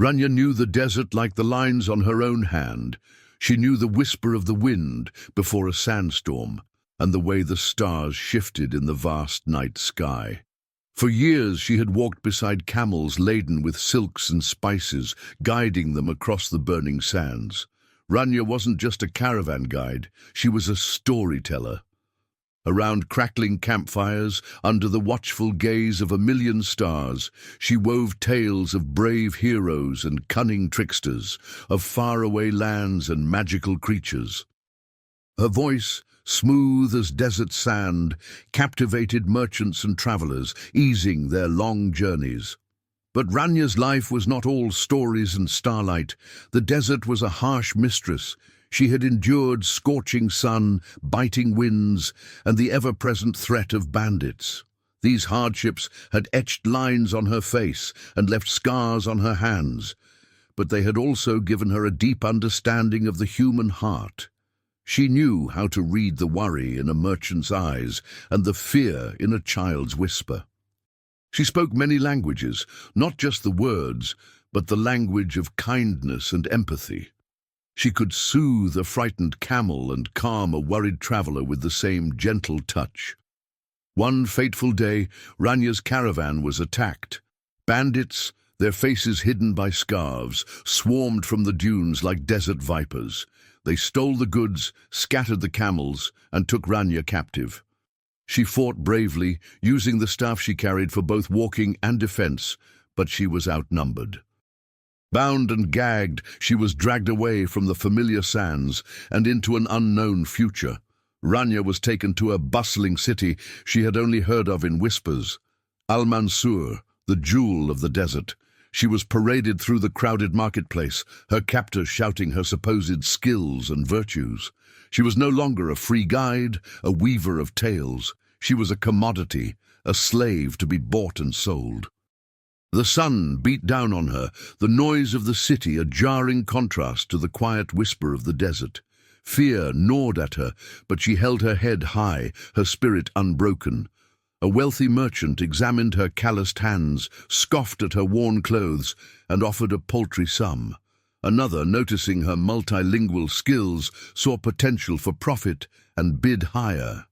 Rania knew the desert like the lines on her own hand. She knew the whisper of the wind before a sandstorm, and the way the stars shifted in the vast night sky. For years she had walked beside camels laden with silks and spices, guiding them across the burning sands. Rania wasn't just a caravan guide, she was a storyteller. Around crackling campfires, under the watchful gaze of a million stars, she wove tales of brave heroes and cunning tricksters, of faraway lands and magical creatures. Her voice, smooth as desert sand, captivated merchants and travelers, easing their long journeys. But Rania's life was not all stories and starlight. The desert was a harsh mistress. She had endured scorching sun, biting winds, and the ever-present threat of bandits. These hardships had etched lines on her face and left scars on her hands, but they had also given her a deep understanding of the human heart. She knew how to read the worry in a merchant's eyes and the fear in a child's whisper. She spoke many languages, not just the words, but the language of kindness and empathy. She could soothe a frightened camel and calm a worried traveler with the same gentle touch. One fateful day, Rania's caravan was attacked. Bandits, their faces hidden by scarves, swarmed from the dunes like desert vipers. They stole the goods, scattered the camels, and took Rania captive. She fought bravely, using the staff she carried for both walking and defense, but she was outnumbered. Bound and gagged, she was dragged away from the familiar sands and into an unknown future. Rania was taken to a bustling city she had only heard of in whispers. Al-Mansur, the jewel of the desert. She was paraded through the crowded marketplace, her captors shouting her supposed skills and virtues. She was no longer a free guide, a weaver of tales. She was a commodity, a slave to be bought and sold. The sun beat down on her, the noise of the city a jarring contrast to the quiet whisper of the desert. Fear gnawed at her, but she held her head high, her spirit unbroken. A wealthy merchant examined her calloused hands, scoffed at her worn clothes, and offered a paltry sum. Another, noticing her multilingual skills, saw potential for profit and bid higher.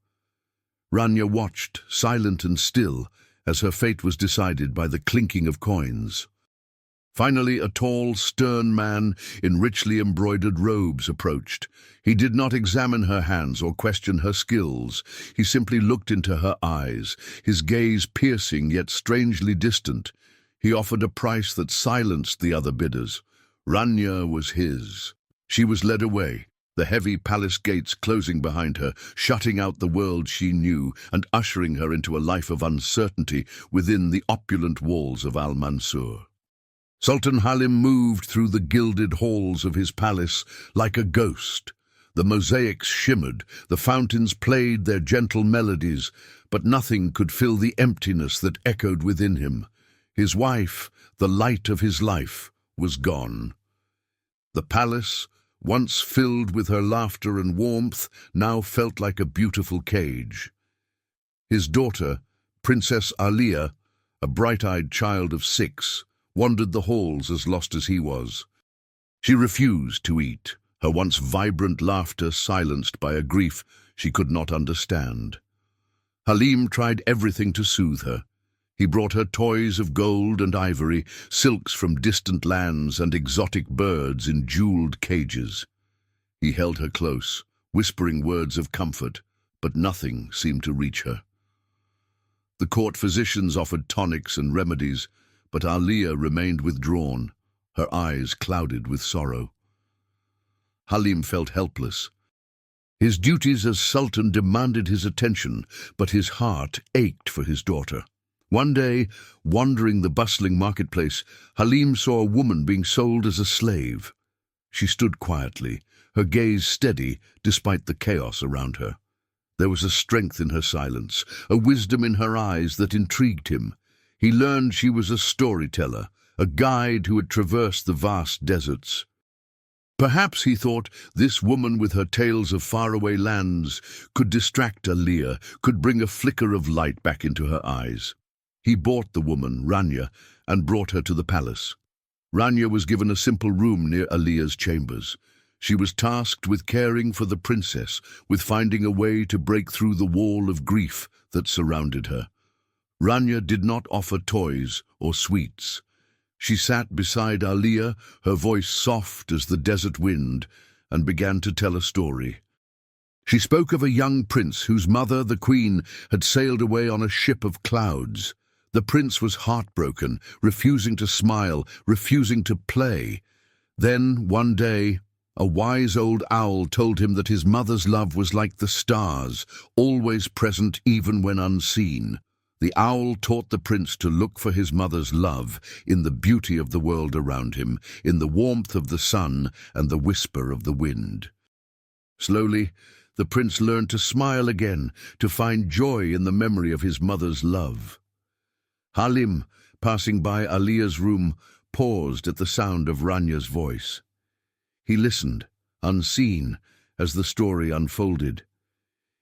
Rania watched, silent and still, as her fate was decided by the clinking of coins. Finally, a tall, stern man in richly embroidered robes approached. He did not examine her hands or question her skills. He simply looked into her eyes, his gaze piercing yet strangely distant. He offered a price that silenced the other bidders. Rania was his. She was led away, the heavy palace gates closing behind her, shutting out the world she knew and ushering her into a life of uncertainty within the opulent walls of Al-Mansur. Sultan Halim moved through the gilded halls of his palace like a ghost. The mosaics shimmered, the fountains played their gentle melodies, but nothing could fill the emptiness that echoed within him. His wife, the light of his life, was gone. The palace, once filled with her laughter and warmth, now felt like a beautiful cage. His daughter, Princess Alia, a bright-eyed child of 6, wandered the halls as lost as he was. She refused to eat, her once vibrant laughter silenced by a grief she could not understand. Halim tried everything to soothe her. He brought her toys of gold and ivory, silks from distant lands, and exotic birds in jeweled cages. He held her close, whispering words of comfort, but nothing seemed to reach her. The court physicians offered tonics and remedies, but Alia remained withdrawn, her eyes clouded with sorrow. Halim felt helpless. His duties as sultan demanded his attention, but his heart ached for his daughter. One day, wandering the bustling marketplace, Halim saw a woman being sold as a slave. She stood quietly, her gaze steady despite the chaos around her. There was a strength in her silence, a wisdom in her eyes that intrigued him. He learned she was a storyteller, a guide who had traversed the vast deserts. Perhaps, he thought, this woman with her tales of faraway lands could distract Alia, could bring a flicker of light back into her eyes. He bought the woman, Rania, and brought her to the palace. Rania was given a simple room near Aliya's chambers. She was tasked with caring for the princess, with finding a way to break through the wall of grief that surrounded her. Rania did not offer toys or sweets. She sat beside Aliya, her voice soft as the desert wind, and began to tell a story. She spoke of a young prince whose mother, the queen, had sailed away on a ship of clouds. The prince was heartbroken, refusing to smile, refusing to play. Then, one day, a wise old owl told him that his mother's love was like the stars, always present even when unseen. The owl taught the prince to look for his mother's love in the beauty of the world around him, in the warmth of the sun and the whisper of the wind. Slowly, the prince learned to smile again, to find joy in the memory of his mother's love. Halim, passing by Aliya's room, paused at the sound of Rania's voice. He listened, unseen, as the story unfolded.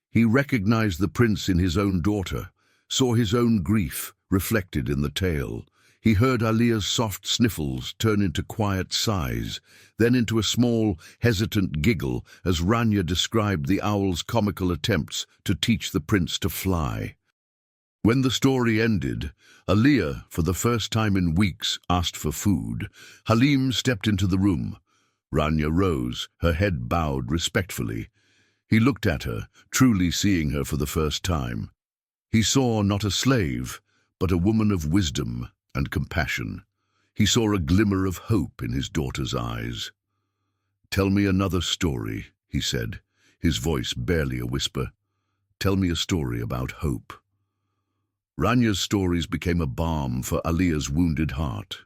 He recognized the prince in his own daughter, saw his own grief reflected in the tale. He heard Aliya's soft sniffles turn into quiet sighs, then into a small, hesitant giggle as Rania described the owl's comical attempts to teach the prince to fly. When the story ended, Aliya, for the first time in weeks, asked for food. Halim stepped into the room. Rania rose, her head bowed respectfully. He looked at her, truly seeing her for the first time. He saw not a slave, but a woman of wisdom and compassion. He saw a glimmer of hope in his daughter's eyes. "Tell me another story," he said, his voice barely a whisper. "Tell me a story about hope." Rania's stories became a balm for Aliya's wounded heart.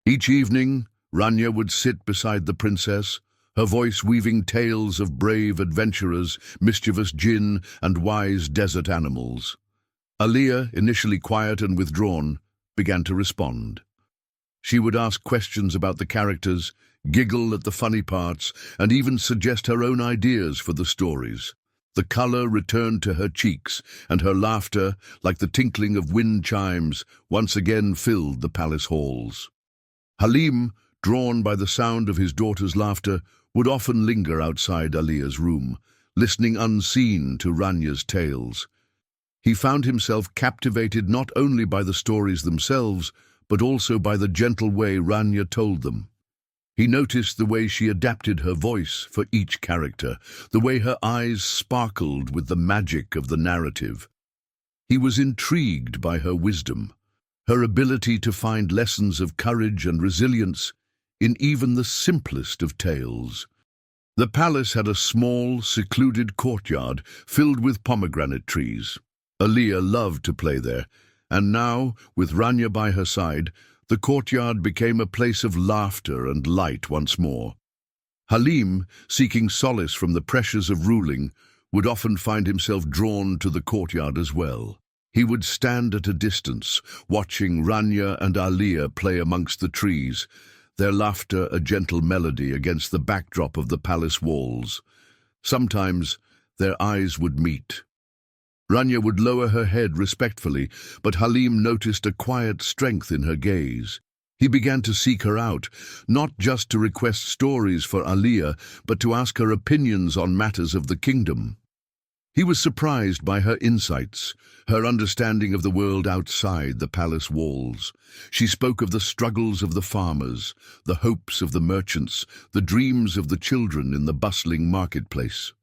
Each evening, Rania would sit beside the princess, her voice weaving tales of brave adventurers, mischievous jinn, and wise desert animals. Aliya, initially quiet and withdrawn, began to respond. She would ask questions about the characters, giggle at the funny parts, and even suggest her own ideas for the stories. The color returned to her cheeks, and her laughter, like the tinkling of wind chimes, once again filled the palace halls. Halim, drawn by the sound of his daughter's laughter, would often linger outside Aliya's room, listening unseen to Rania's tales. He found himself captivated not only by the stories themselves, but also by the gentle way Rania told them. He noticed the way she adapted her voice for each character, the way her eyes sparkled with the magic of the narrative. He was intrigued by her wisdom, her ability to find lessons of courage and resilience in even the simplest of tales. The palace had a small, secluded courtyard filled with pomegranate trees. Aliya loved to play there, and now, with Rania by her side, the courtyard became a place of laughter and light once more. Halim, seeking solace from the pressures of ruling, would often find himself drawn to the courtyard as well. He would stand at a distance, watching Rania and Aliya play amongst the trees, their laughter a gentle melody against the backdrop of the palace walls. Sometimes their eyes would meet. Rania would lower her head respectfully, but Halim noticed a quiet strength in her gaze. He began to seek her out, not just to request stories for Aliya, but to ask her opinions on matters of the kingdom. He was surprised by her insights, her understanding of the world outside the palace walls. She spoke of the struggles of the farmers, the hopes of the merchants, the dreams of the children in the bustling marketplace.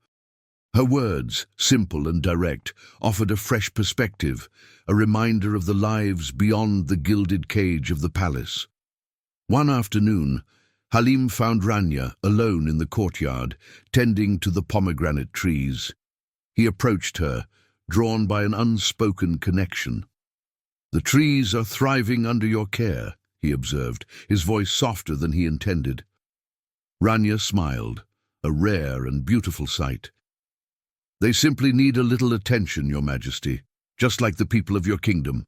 Her words, simple and direct, offered a fresh perspective, a reminder of the lives beyond the gilded cage of the palace. One afternoon, Halim found Rania alone in the courtyard, tending to the pomegranate trees. He approached her, drawn by an unspoken connection. "The trees are thriving under your care," he observed, his voice softer than he intended. Rania smiled, a rare and beautiful sight. "They simply need a little attention, Your Majesty, just like the people of your kingdom."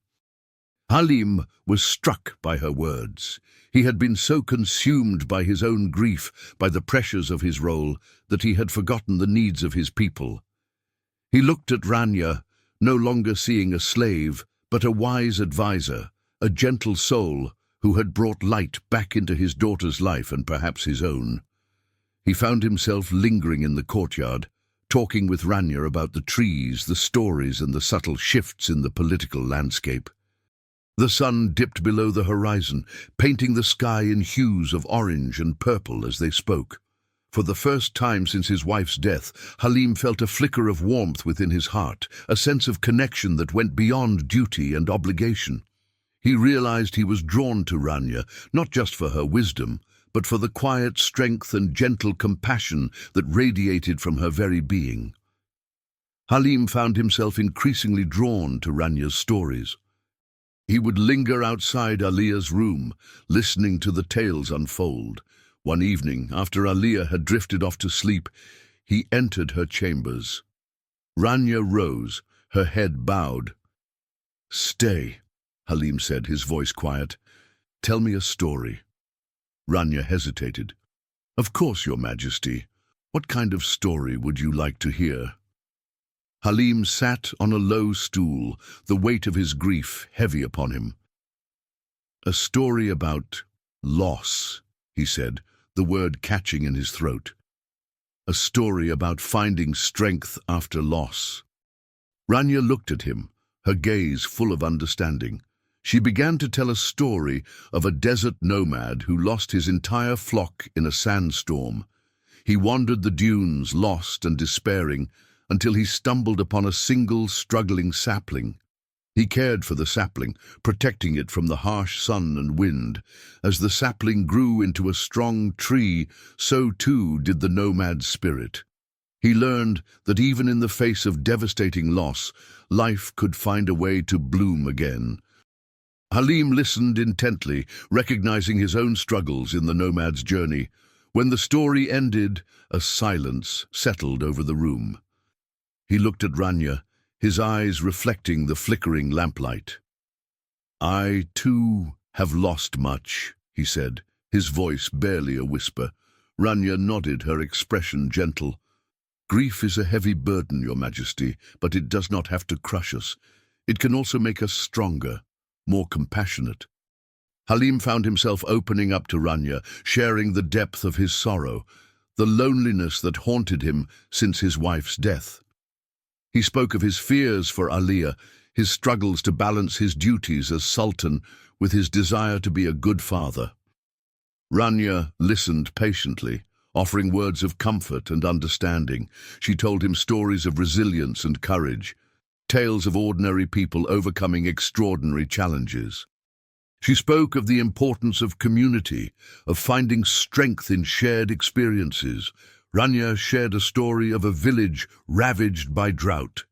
Halim was struck by her words. He had been so consumed by his own grief, by the pressures of his role, that he had forgotten the needs of his people. He looked at Rania, no longer seeing a slave, but a wise advisor, a gentle soul who had brought light back into his daughter's life and perhaps his own. He found himself lingering in the courtyard, talking with Rania about the trees, the stories, and the subtle shifts in the political landscape. The sun dipped below the horizon, painting the sky in hues of orange and purple as they spoke. For the first time since his wife's death, Halim felt a flicker of warmth within his heart, a sense of connection that went beyond duty and obligation. He realized he was drawn to Rania, not just for her wisdom, but for the quiet strength and gentle compassion that radiated from her very being. Halim found himself increasingly drawn to Rania's stories. He would linger outside Alia's room, listening to the tales unfold. One evening, after Alia had drifted off to sleep, he entered her chambers. Rania rose, her head bowed. "Stay," Halim said, his voice quiet. "Tell me a story." Rania hesitated. "Of course, Your Majesty. What kind of story would you like to hear?" Halim sat on a low stool, the weight of his grief heavy upon him. "A story about loss," he said, the word catching in his throat. "A story about finding strength after loss." Rania looked at him, her gaze full of understanding. She began to tell a story of a desert nomad who lost his entire flock in a sandstorm. He wandered the dunes, lost and despairing, until he stumbled upon a single struggling sapling. He cared for the sapling, protecting it from the harsh sun and wind. As the sapling grew into a strong tree, so too did the nomad's spirit. He learned that even in the face of devastating loss, life could find a way to bloom again. Halim listened intently, recognizing his own struggles in the nomad's journey. When the story ended, a silence settled over the room. He looked at Rania, his eyes reflecting the flickering lamplight. "I, too, have lost much," he said, his voice barely a whisper. Rania nodded, her expression gentle. "Grief is a heavy burden, Your Majesty, but it does not have to crush us. It can also make us stronger, more compassionate." Halim found himself opening up to Rania, sharing the depth of his sorrow, the loneliness that haunted him since his wife's death. He spoke of his fears for Alia, his struggles to balance his duties as sultan with his desire to be a good father. Rania listened patiently, offering words of comfort and understanding. She told him stories of resilience and courage, tales of ordinary people overcoming extraordinary challenges. She spoke of the importance of community, of finding strength in shared experiences. Rania shared a story of a village ravaged by drought.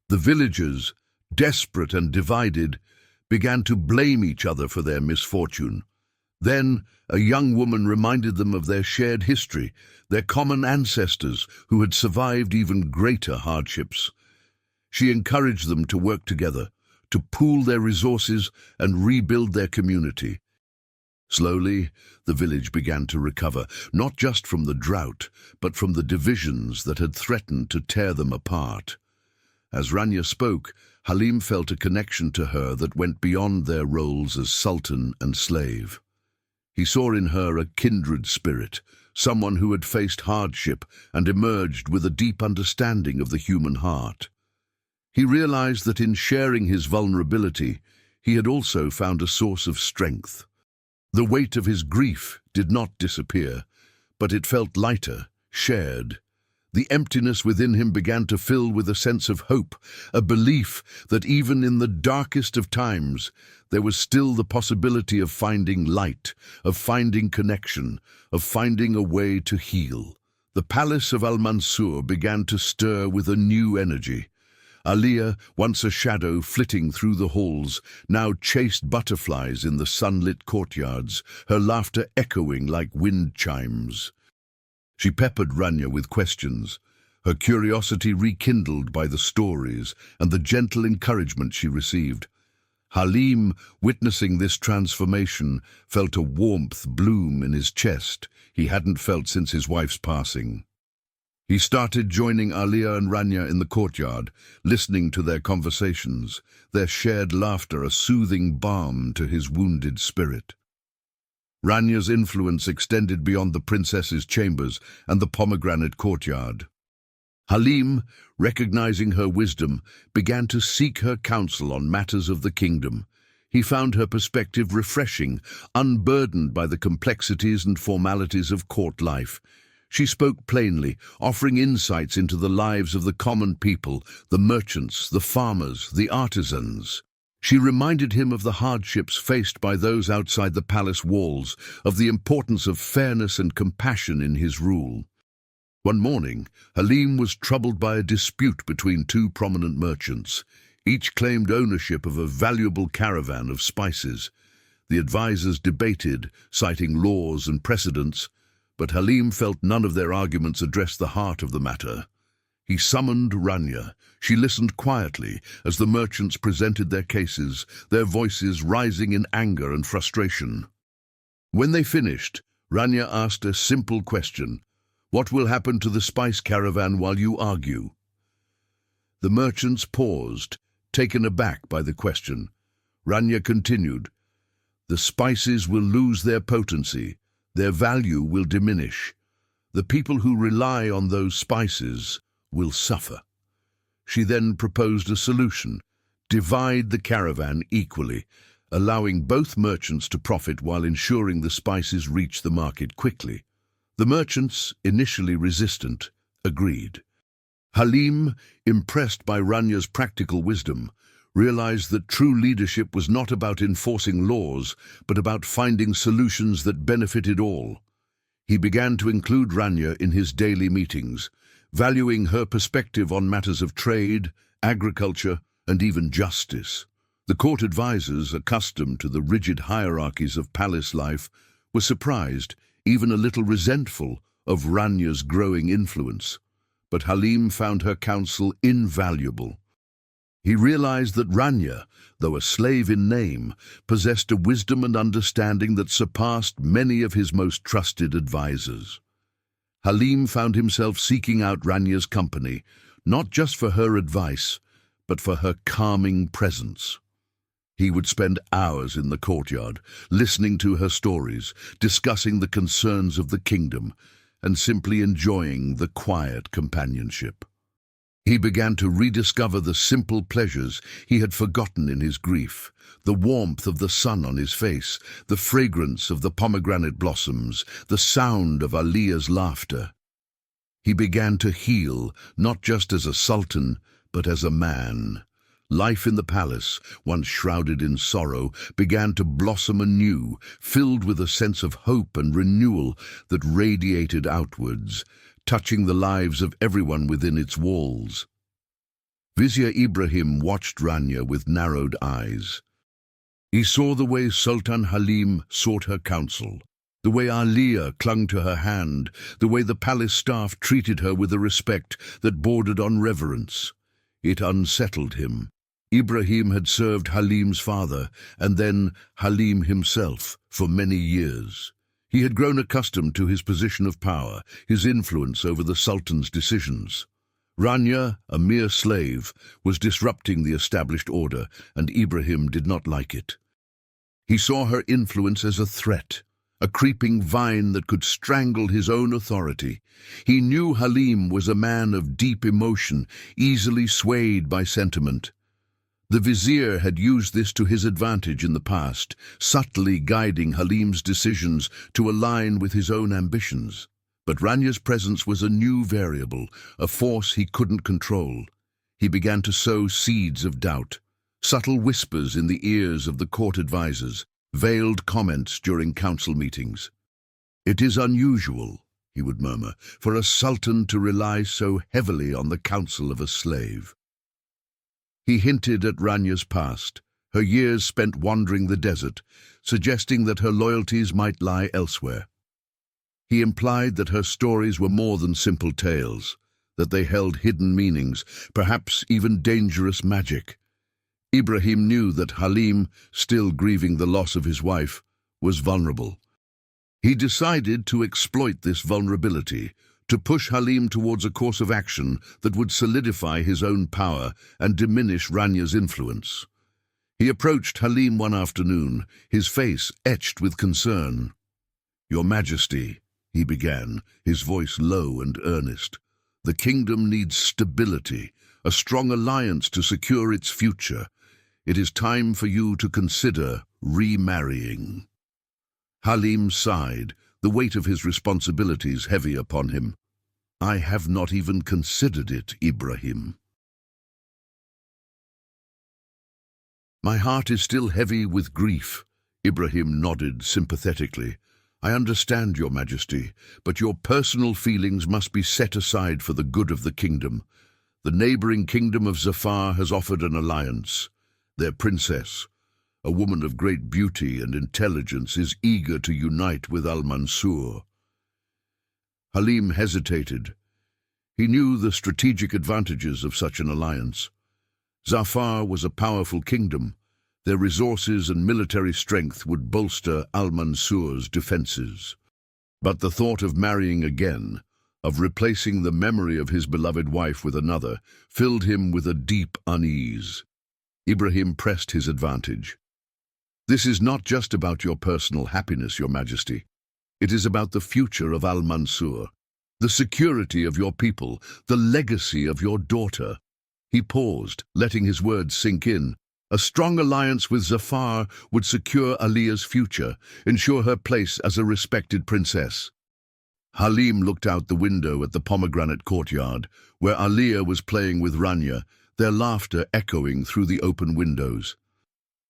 The villagers, desperate and divided, began to blame each other for their misfortune. Then a young woman reminded them of their shared history, their common ancestors who had survived even greater hardships. She encouraged them to work together, to pool their resources and rebuild their community. Slowly, the village began to recover, not just from the drought, but from the divisions that had threatened to tear them apart. As Rania spoke, Halim felt a connection to her that went beyond their roles as sultan and slave. He saw in her a kindred spirit, someone who had faced hardship and emerged with a deep understanding of the human heart. He realized that in sharing his vulnerability, he had also found a source of strength. The weight of his grief did not disappear, but it felt lighter, shared. The emptiness within him began to fill with a sense of hope, a belief that even in the darkest of times, there was still the possibility of finding light, of finding connection, of finding a way to heal. The palace of Al-Mansur began to stir with a new energy. Alia, once a shadow flitting through the halls, now chased butterflies in the sunlit courtyards, her laughter echoing like wind chimes. She peppered Rania with questions, her curiosity rekindled by the stories and the gentle encouragement she received. Halim, witnessing this transformation, felt a warmth bloom in his chest he hadn't felt since his wife's passing. He started joining Alia and Rania in the courtyard, listening to their conversations, their shared laughter a soothing balm to his wounded spirit. Ranya's influence extended beyond the princess's chambers and the pomegranate courtyard. Halim, recognizing her wisdom, began to seek her counsel on matters of the kingdom. He found her perspective refreshing, unburdened by the complexities and formalities of court life. She spoke plainly, offering insights into the lives of the common people, the merchants, the farmers, the artisans. She reminded him of the hardships faced by those outside the palace walls, of the importance of fairness and compassion in his rule. One morning, Halim was troubled by a dispute between two prominent merchants. Each claimed ownership of a valuable caravan of spices. The advisors debated, citing laws and precedents, but Halim felt none of their arguments addressed the heart of the matter. He summoned Rania. She listened quietly as the merchants presented their cases, their voices rising in anger and frustration. When they finished, Rania asked a simple question: "What will happen to the spice caravan while you argue?" The merchants paused, taken aback by the question. Rania continued, "The spices will lose their potency, their value will diminish. The people who rely on those spices will suffer." She then proposed a solution: divide the caravan equally, allowing both merchants to profit while ensuring the spices reach the market quickly. The merchants, initially resistant, agreed. Halim, impressed by Rania's practical wisdom, realized that true leadership was not about enforcing laws, but about finding solutions that benefited all. He began to include Rania in his daily meetings, valuing her perspective on matters of trade, agriculture, and even justice. The court advisors, accustomed to the rigid hierarchies of palace life, were surprised, even a little resentful, of Rania's growing influence. But Halim found her counsel invaluable. He realized that Rania, though a slave in name, possessed a wisdom and understanding that surpassed many of his most trusted advisors. Halim found himself seeking out Rania's company, not just for her advice, but for her calming presence. He would spend hours in the courtyard, listening to her stories, discussing the concerns of the kingdom, and simply enjoying the quiet companionship. He began to rediscover the simple pleasures he had forgotten in his grief: the warmth of the sun on his face, the fragrance of the pomegranate blossoms, the sound of Alia's laughter. He began to heal, not just as a sultan, but as a man. Life in the palace, once shrouded in sorrow, began to blossom anew, filled with a sense of hope and renewal that radiated outwards, touching the lives of everyone within its walls. Vizier Ibrahim watched Rania with narrowed eyes. He saw the way Sultan Halim sought her counsel, the way Alia clung to her hand, the way the palace staff treated her with a respect that bordered on reverence. It unsettled him. Ibrahim had served Halim's father, and then Halim himself, for many years. He had grown accustomed to his position of power, his influence over the Sultan's decisions. Rania, a mere slave, was disrupting the established order, and Ibrahim did not like it. He saw her influence as a threat, a creeping vine that could strangle his own authority. He knew Halim was a man of deep emotion, easily swayed by sentiment. The vizier had used this to his advantage in the past, subtly guiding Halim's decisions to align with his own ambitions. But Rania's presence was a new variable, a force he couldn't control. He began to sow seeds of doubt, subtle whispers in the ears of the court advisors, veiled comments during council meetings. "It is unusual," he would murmur, "for a sultan to rely so heavily on the counsel of a slave." He hinted at Rania's past, her years spent wandering the desert, suggesting that her loyalties might lie elsewhere. He implied that her stories were more than simple tales, that they held hidden meanings, perhaps even dangerous magic. Ibrahim knew that Halim, still grieving the loss of his wife, was vulnerable. He decided to exploit this vulnerability, to push Halim towards a course of action that would solidify his own power and diminish Rania's influence. He approached Halim one afternoon, his face etched with concern. "Your Majesty," he began, his voice low and earnest, "the kingdom needs stability, a strong alliance to secure its future. It is time for you to consider remarrying." Halim sighed, the weight of his responsibilities heavy upon him. "I have not even considered it, Ibrahim." "My heart is still heavy with grief," Ibrahim nodded sympathetically. "I understand, Your Majesty, but your personal feelings must be set aside for the good of the kingdom. The neighboring kingdom of Zafar has offered an alliance. Their princess, a woman of great beauty and intelligence, is eager to unite with Al-Mansur." Halim hesitated. He knew the strategic advantages of such an alliance. Zafar was a powerful kingdom. Their resources and military strength would bolster Al-Mansur's defenses. But the thought of marrying again, of replacing the memory of his beloved wife with another, filled him with a deep unease. Ibrahim pressed his advantage. "This is not just about your personal happiness, Your Majesty. It is about the future of Al-Mansur, the security of your people, the legacy of your daughter." He paused, letting his words sink in. A strong alliance with Zafar would secure Aliya's future, ensure her place as a respected princess. Halim looked out the window at the pomegranate courtyard, where Aliya was playing with Rania, their laughter echoing through the open windows.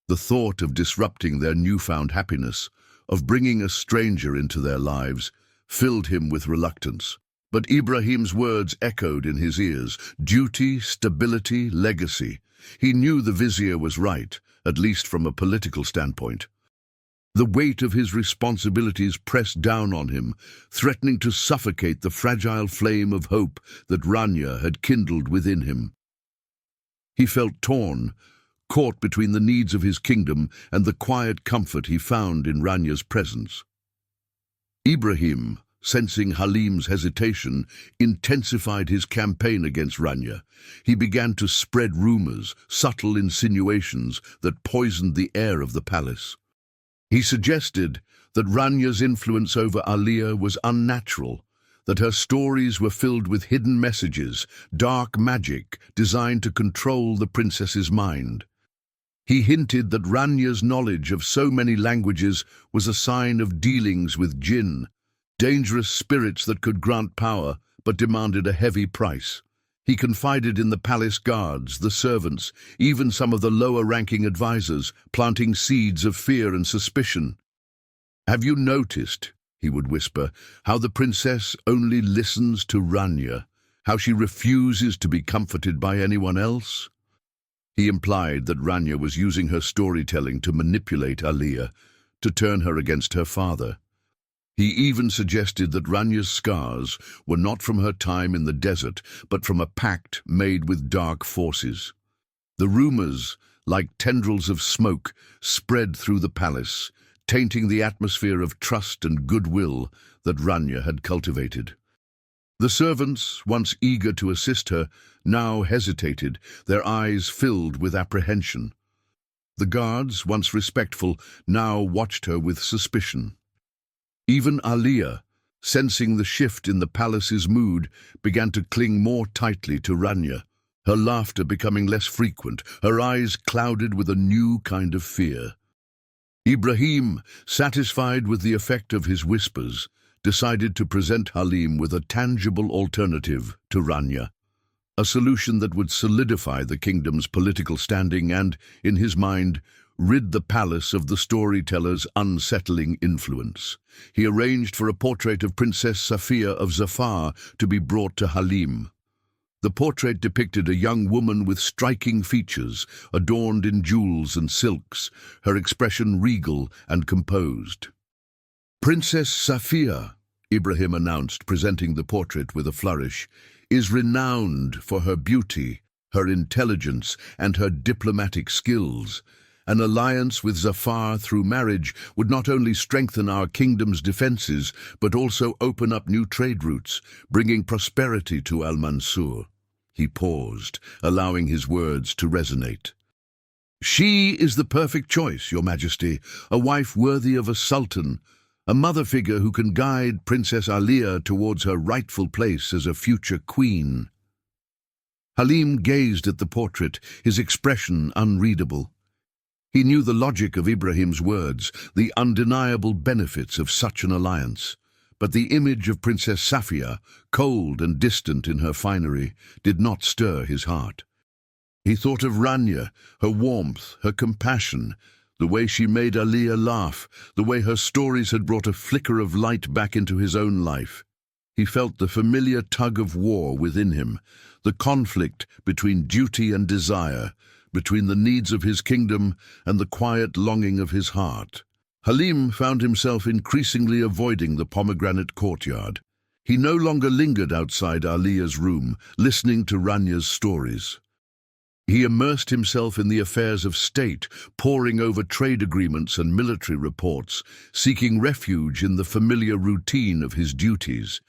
The thought of disrupting their newfound happiness, of bringing a stranger into their lives, filled him with reluctance. But Ibrahim's words echoed in his ears: duty, stability, legacy. He knew the vizier was right, at least from a political standpoint. The weight of his responsibilities pressed down on him, threatening to suffocate the fragile flame of hope that Rania had kindled within him. He felt torn, caught between the needs of his kingdom and the quiet comfort he found in Rania's presence. Ibrahim, sensing Halim's hesitation, intensified his campaign against Rania. He began to spread rumors, subtle insinuations that poisoned the air of the palace. He suggested that Rania's influence over Aliya was unnatural, that her stories were filled with hidden messages, dark magic designed to control the princess's mind. He hinted that Rania's knowledge of so many languages was a sign of dealings with jinn, dangerous spirits that could grant power but demanded a heavy price. He confided in the palace guards, the servants, even some of the lower-ranking advisors, planting seeds of fear and suspicion. "Have you noticed," he would whisper, "how the princess only listens to Rania, how she refuses to be comforted by anyone else?" He implied that Rania was using her storytelling to manipulate Aliya, to turn her against her father. He even suggested that Rania's scars were not from her time in the desert, but from a pact made with dark forces. The rumors, like tendrils of smoke, spread through the palace, tainting the atmosphere of trust and goodwill that Rania had cultivated. The servants, once eager to assist her, now hesitated, their eyes filled with apprehension. The guards, once respectful, now watched her with suspicion. Even Aliya, sensing the shift in the palace's mood, began to cling more tightly to Rania, her laughter becoming less frequent, her eyes clouded with a new kind of fear. Ibrahim, satisfied with the effect of his whispers, decided to present Halim with a tangible alternative to Rania, a solution that would solidify the kingdom's political standing and, in his mind, rid the palace of the storyteller's unsettling influence. He arranged for a portrait of Princess Safia of Zafar to be brought to Halim. The portrait depicted a young woman with striking features, adorned in jewels and silks, her expression regal and composed. "Princess Safia," Ibrahim announced, presenting the portrait with a flourish, "is renowned for her beauty, her intelligence, and her diplomatic skills. An alliance with Zafar through marriage would not only strengthen our kingdom's defenses, but also open up new trade routes, bringing prosperity to Al-Mansur." He paused, allowing his words to resonate. "She is the perfect choice, Your Majesty, a wife worthy of a sultan, a mother figure who can guide Princess Alia towards her rightful place as a future queen. Halim gazed at the portrait, his expression unreadable. He knew the logic of Ibrahim's words, the undeniable benefits of such an alliance. But the image of Princess Safia, cold and distant in her finery, did not stir his heart. He thought of Rania, her warmth, her compassion, the way she made Alia laugh, the way her stories had brought a flicker of light back into his own life. He felt the familiar tug of war within him, the conflict between duty and desire, between the needs of his kingdom and the quiet longing of his heart. Halim found himself increasingly avoiding the pomegranate courtyard. He no longer lingered outside Alia's room, listening to Rania's stories. He immersed himself in the affairs of state, poring over trade agreements and military reports, seeking refuge in the familiar routine of his duties.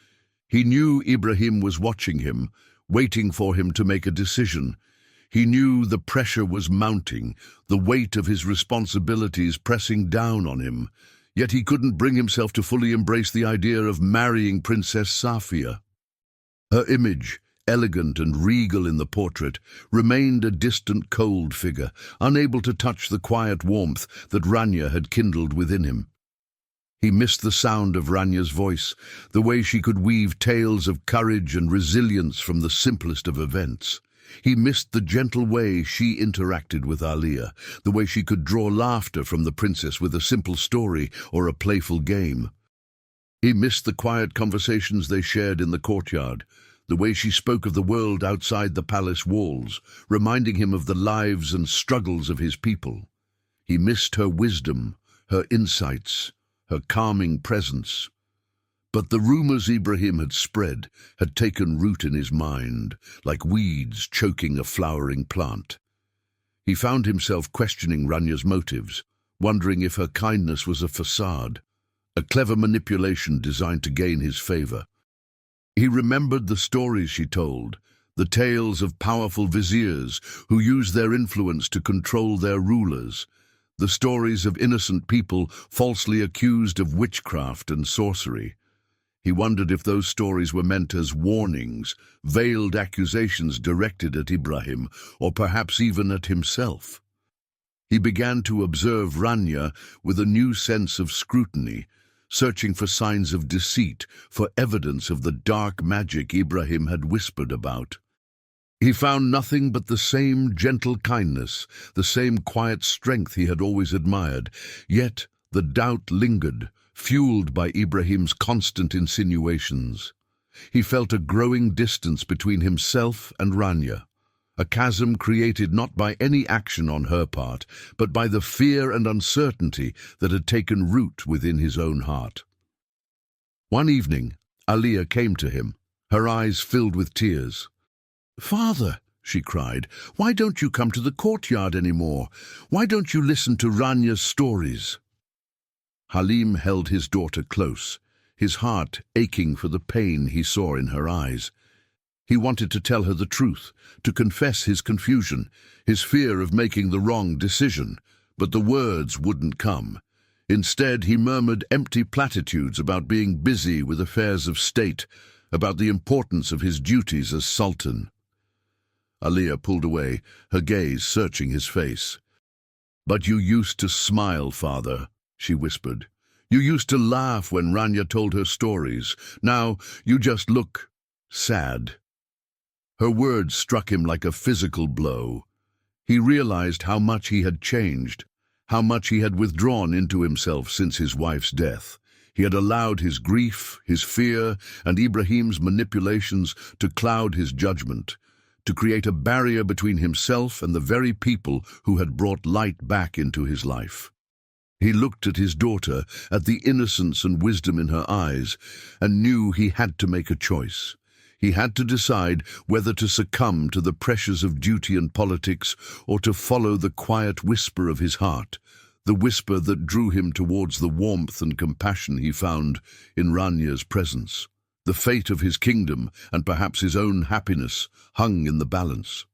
He knew Ibrahim was watching him, waiting for him to make a decision. He knew the pressure was mounting, the weight of his responsibilities pressing down on him, yet he couldn't bring himself to fully embrace the idea of marrying Princess Safia. Her image, elegant and regal in the portrait, remained a distant, cold figure, unable to touch the quiet warmth that Rania had kindled within him. He missed the sound of Rania's voice, the way she could weave tales of courage and resilience from the simplest of events. He missed the gentle way she interacted with Alia, the way she could draw laughter from the princess with a simple story or a playful game. He missed the quiet conversations they shared in the courtyard, the way she spoke of the world outside the palace walls, reminding him of the lives and struggles of his people. He missed her wisdom, her insights, her calming presence. But the rumors Ibrahim had spread had taken root in his mind, like weeds choking a flowering plant. He found himself questioning Rania's motives, wondering if her kindness was a facade, a clever manipulation designed to gain his favor. He remembered the stories she told, the tales of powerful viziers who used their influence to control their rulers, the stories of innocent people falsely accused of witchcraft and sorcery. He wondered if those stories were meant as warnings, veiled accusations directed at Ibrahim, or perhaps even at himself. He began to observe Rania with a new sense of scrutiny, searching for signs of deceit, for evidence of the dark magic Ibrahim had whispered about. He found nothing but the same gentle kindness, the same quiet strength he had always admired, yet the doubt lingered, fueled by Ibrahim's constant insinuations. He felt a growing distance between himself and Rania, a chasm created not by any action on her part, but by the fear and uncertainty that had taken root within his own heart. One evening, Alia came to him, her eyes filled with tears. "Father," she cried, "why don't you come to the courtyard anymore? Why don't you listen to Rania's stories?" Halim held his daughter close, his heart aching for the pain he saw in her eyes. He wanted to tell her the truth, to confess his confusion, his fear of making the wrong decision, but the words wouldn't come. Instead, he murmured empty platitudes about being busy with affairs of state, about the importance of his duties as sultan. Alia pulled away, her gaze searching his face. "But you used to smile, father," she whispered. "You used to laugh when Rania told her stories. Now you just look sad." Her words struck him like a physical blow. He realized how much he had changed, how much he had withdrawn into himself since his wife's death. He had allowed his grief, his fear, and Ibrahim's manipulations to cloud his judgment, to create a barrier between himself and the very people who had brought light back into his life. He looked at his daughter, at the innocence and wisdom in her eyes, and knew he had to make a choice. He had to decide whether to succumb to the pressures of duty and politics or to follow the quiet whisper of his heart, the whisper that drew him towards the warmth and compassion he found in Rania's presence. The fate of his kingdom, and perhaps his own happiness, hung in the balance.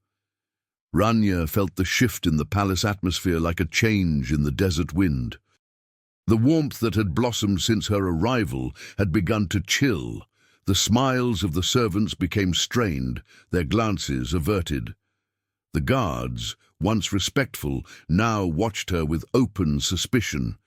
Rania felt the shift in the palace atmosphere like a change in the desert wind. The warmth that had blossomed since her arrival had begun to chill. The smiles of the servants became strained, their glances averted. The guards, once respectful, now watched her with open suspicion.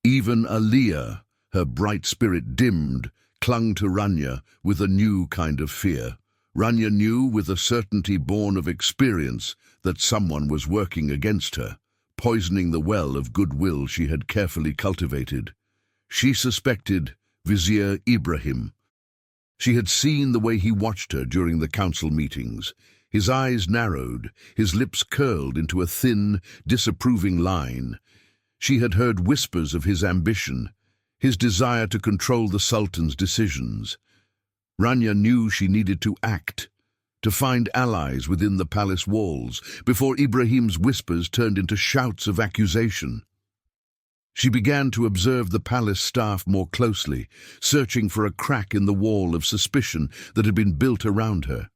Even Aliyah, her bright spirit dimmed, clung to Rania with a new kind of fear. Rania knew with a certainty born of experience that someone was working against her, poisoning the well of goodwill she had carefully cultivated. She suspected Vizier Ibrahim. She had seen the way he watched her during the council meetings. His eyes narrowed, his lips curled into a thin, disapproving line. She had heard whispers of his ambition, his desire to control the Sultan's decisions. Rania knew she needed to act, to find allies within the palace walls, before Ibrahim's whispers turned into shouts of accusation. She began to observe the palace staff more closely, searching for a crack in the wall of suspicion that had been built around her.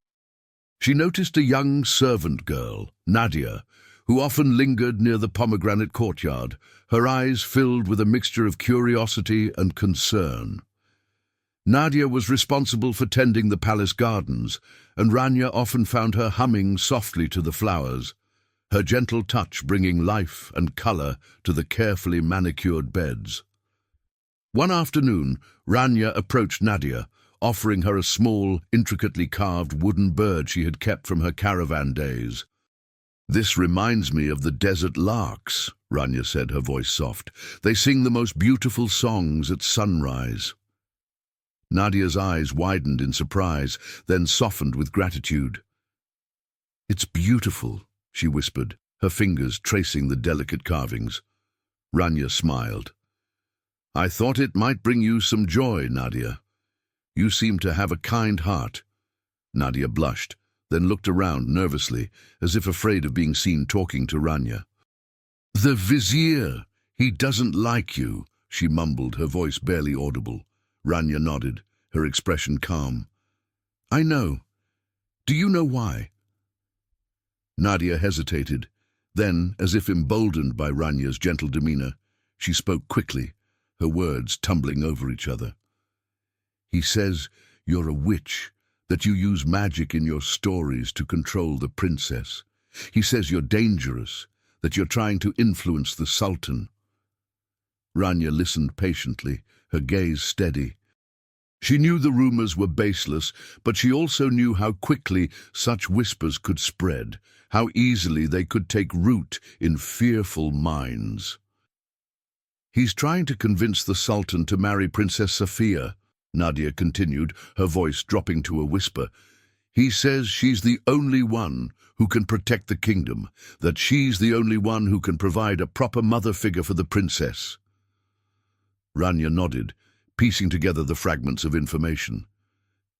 She noticed a young servant girl, Nadia, who often lingered near the pomegranate courtyard, her eyes filled with a mixture of curiosity and concern. Nadia was responsible for tending the palace gardens, and Rania often found her humming softly to the flowers, her gentle touch bringing life and color to the carefully manicured beds. One afternoon, Rania approached Nadia, offering her a small, intricately carved wooden bird she had kept from her caravan days. "This reminds me of the desert larks," Rania said, her voice soft. "They sing the most beautiful songs at sunrise." Nadia's eyes widened in surprise, then softened with gratitude. "It's beautiful," she whispered, her fingers tracing the delicate carvings. Rania smiled. "I thought it might bring you some joy, Nadia. You seem to have a kind heart." Nadia blushed, then looked around nervously, as if afraid of being seen talking to Rania. "The vizier, he doesn't like you," she mumbled, her voice barely audible. Rania nodded, her expression calm. "I know. Do you know why?" Nadia hesitated. Then, as if emboldened by Rania's gentle demeanor, she spoke quickly, her words tumbling over each other. "He says you're a witch, that you use magic in your stories to control the princess. He says you're dangerous, that you're trying to influence the Sultan." Rania listened patiently, her gaze steady. She knew the rumors were baseless, but she also knew how quickly such whispers could spread, how easily they could take root in fearful minds. "He's trying to convince the Sultan to marry Princess Safia," Nadia continued, her voice dropping to a whisper. "He says she's the only one who can protect the kingdom, that she's the only one who can provide a proper mother figure for the princess." Rania nodded, piecing together the fragments of information.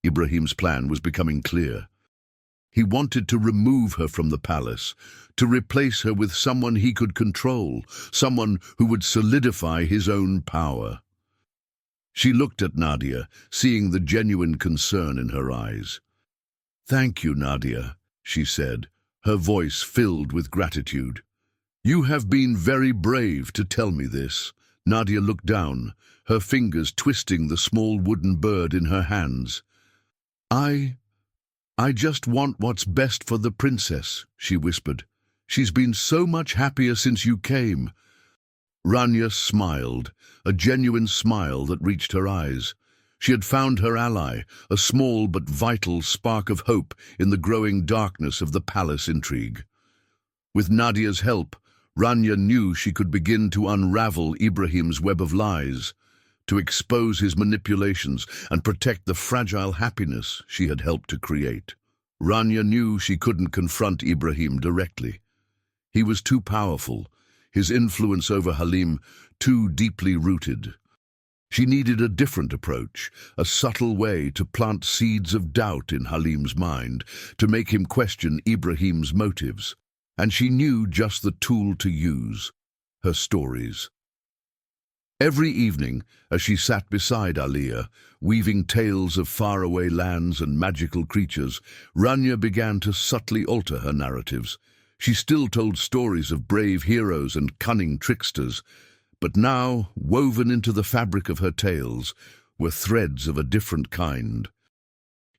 Ibrahim's plan was becoming clear. He wanted to remove her from the palace, to replace her with someone he could control, someone who would solidify his own power. She looked at Nadia, seeing the genuine concern in her eyes. "Thank you, Nadia," she said, her voice filled with gratitude. "You have been very brave to tell me this." Nadia looked down, her fingers twisting the small wooden bird in her hands. I just want what's best for the princess," she whispered. "She's been so much happier since you came." Rania smiled, a genuine smile that reached her eyes. She had found her ally, a small but vital spark of hope in the growing darkness of the palace intrigue. With Nadia's help, Rania knew she could begin to unravel Ibrahim's web of lies, to expose his manipulations and protect the fragile happiness she had helped to create. Rania knew she couldn't confront Ibrahim directly. He was too powerful, his influence over Halim too deeply rooted. She needed a different approach, a subtle way to plant seeds of doubt in Halim's mind, to make him question Ibrahim's motives. And she knew just the tool to use: her stories. Every evening, as she sat beside Aliyah, weaving tales of faraway lands and magical creatures, Rania began to subtly alter her narratives. She still told stories of brave heroes and cunning tricksters, But now, woven into the fabric of her tales, were threads of a different kind.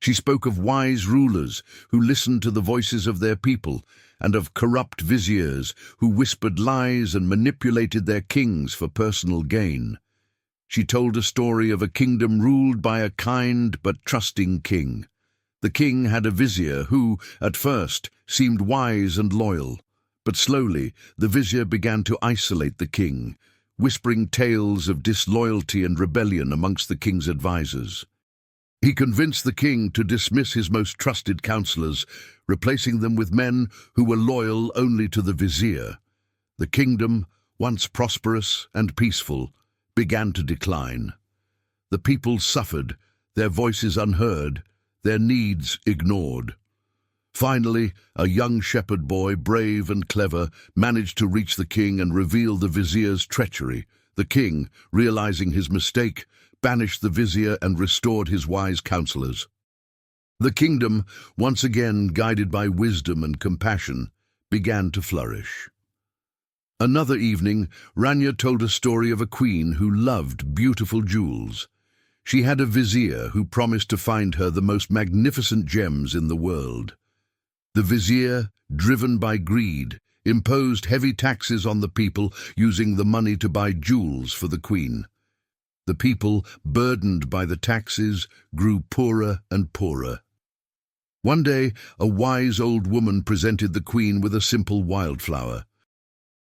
She spoke of wise rulers who listened to the voices of their people, and of corrupt viziers who whispered lies and manipulated their kings for personal gain. She told a story of a kingdom ruled by a kind but trusting king. The king had a vizier who, at first, seemed wise and loyal, but slowly the vizier began to isolate the king, whispering tales of disloyalty and rebellion amongst the king's advisors. He convinced the king to dismiss his most trusted counselors, replacing them with men who were loyal only to the vizier. The kingdom, once prosperous and peaceful, began to decline. The people suffered, their voices unheard, their needs ignored. Finally, a young shepherd boy, brave and clever, managed to reach the king and reveal the vizier's treachery. The king, realizing his mistake, banished the vizier and restored his wise counselors. The kingdom, once again guided by wisdom and compassion, began to flourish. Another evening, Rania told a story of a queen who loved beautiful jewels. She had a vizier who promised to find her the most magnificent gems in the world. The vizier, driven by greed, imposed heavy taxes on the people, using the money to buy jewels for the queen. The people, burdened by the taxes, grew poorer and poorer. One day, a wise old woman presented the queen with a simple wildflower.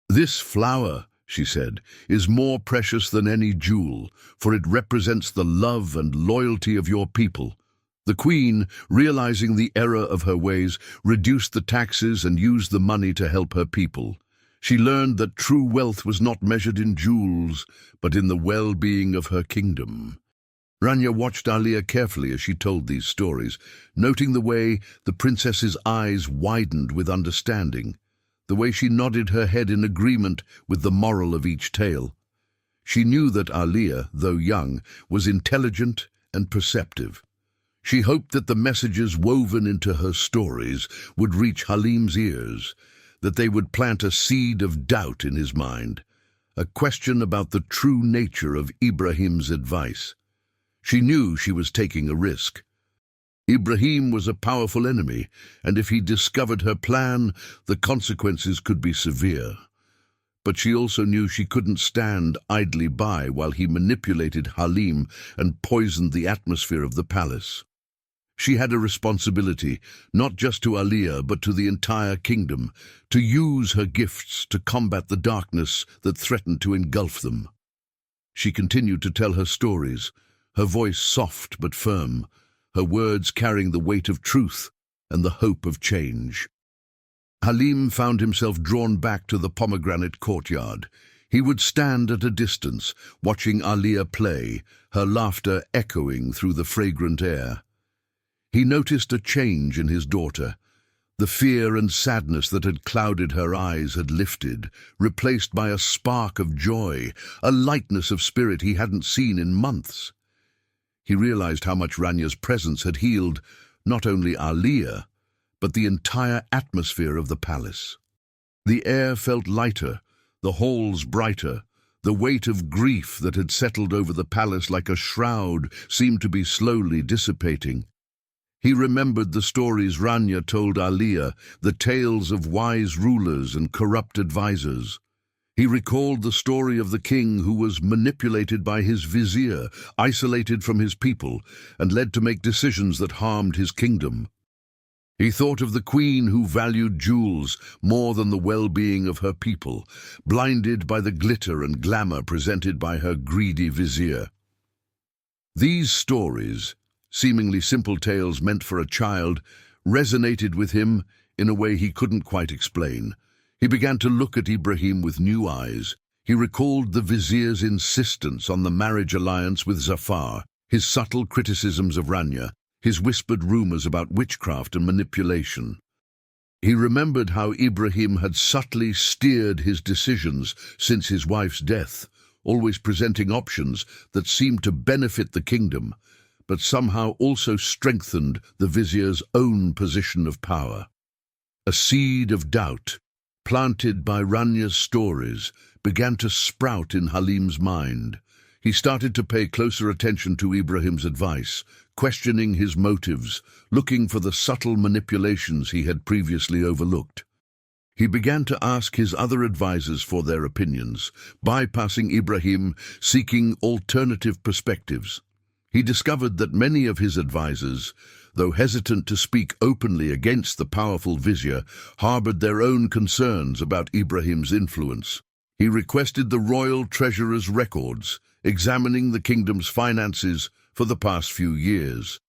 "This flower," she said, "is more precious than any jewel, for it represents the love and loyalty of your people." The queen, realizing the error of her ways, reduced the taxes and used the money to help her people. She learned that true wealth was not measured in jewels, but in the well-being of her kingdom. Rania watched Alia carefully as she told these stories, noting the way the princess's eyes widened with understanding, the way she nodded her head in agreement with the moral of each tale. She knew that Alia, though young, was intelligent and perceptive. She hoped that the messages woven into her stories would reach Halim's ears, that they would plant a seed of doubt in his mind, a question about the true nature of Ibrahim's advice. She knew she was taking a risk. Ibrahim was a powerful enemy, and if he discovered her plan, the consequences could be severe. But she also knew she couldn't stand idly by while he manipulated Halim and poisoned the atmosphere of the palace. She had a responsibility, not just to Alia but to the entire kingdom, to use her gifts to combat the darkness that threatened to engulf them. She continued to tell her stories, her voice soft but firm, her words carrying the weight of truth and the hope of change. Halim found himself drawn back to the pomegranate courtyard. He would stand at a distance, watching Alia play, her laughter echoing through the fragrant air. He noticed a change in his daughter. The fear and sadness that had clouded her eyes had lifted, replaced by a spark of joy, a lightness of spirit he hadn't seen in months. He realized how much Rania's presence had healed not only Alia, but the entire atmosphere of the palace. The air felt lighter, the halls brighter. The weight of grief that had settled over the palace like a shroud seemed to be slowly dissipating. He remembered the stories Rania told Alia, the tales of wise rulers and corrupt advisors. He recalled the story of the king who was manipulated by his vizier, isolated from his people, and led to make decisions that harmed his kingdom. He thought of the queen who valued jewels more than the well-being of her people, blinded by the glitter and glamour presented by her greedy vizier. These stories, seemingly simple tales meant for a child, resonated with him in a way he couldn't quite explain. He began to look at Ibrahim with new eyes. He recalled the vizier's insistence on the marriage alliance with Zafar, his subtle criticisms of Rania, his whispered rumors about witchcraft and manipulation. He remembered how Ibrahim had subtly steered his decisions since his wife's death, always presenting options that seemed to benefit the kingdom, but somehow also strengthened the vizier's own position of power. A seed of doubt, planted by Ranya's stories, began to sprout in Halim's mind. He started to pay closer attention to Ibrahim's advice, questioning his motives, looking for the subtle manipulations he had previously overlooked. He began to ask his other advisors for their opinions, bypassing Ibrahim, seeking alternative perspectives. He discovered that many of his advisors, though hesitant to speak openly against the powerful vizier, harbored their own concerns about Ibrahim's influence. He requested the royal treasurer's records, examining the kingdom's finances for the past few years.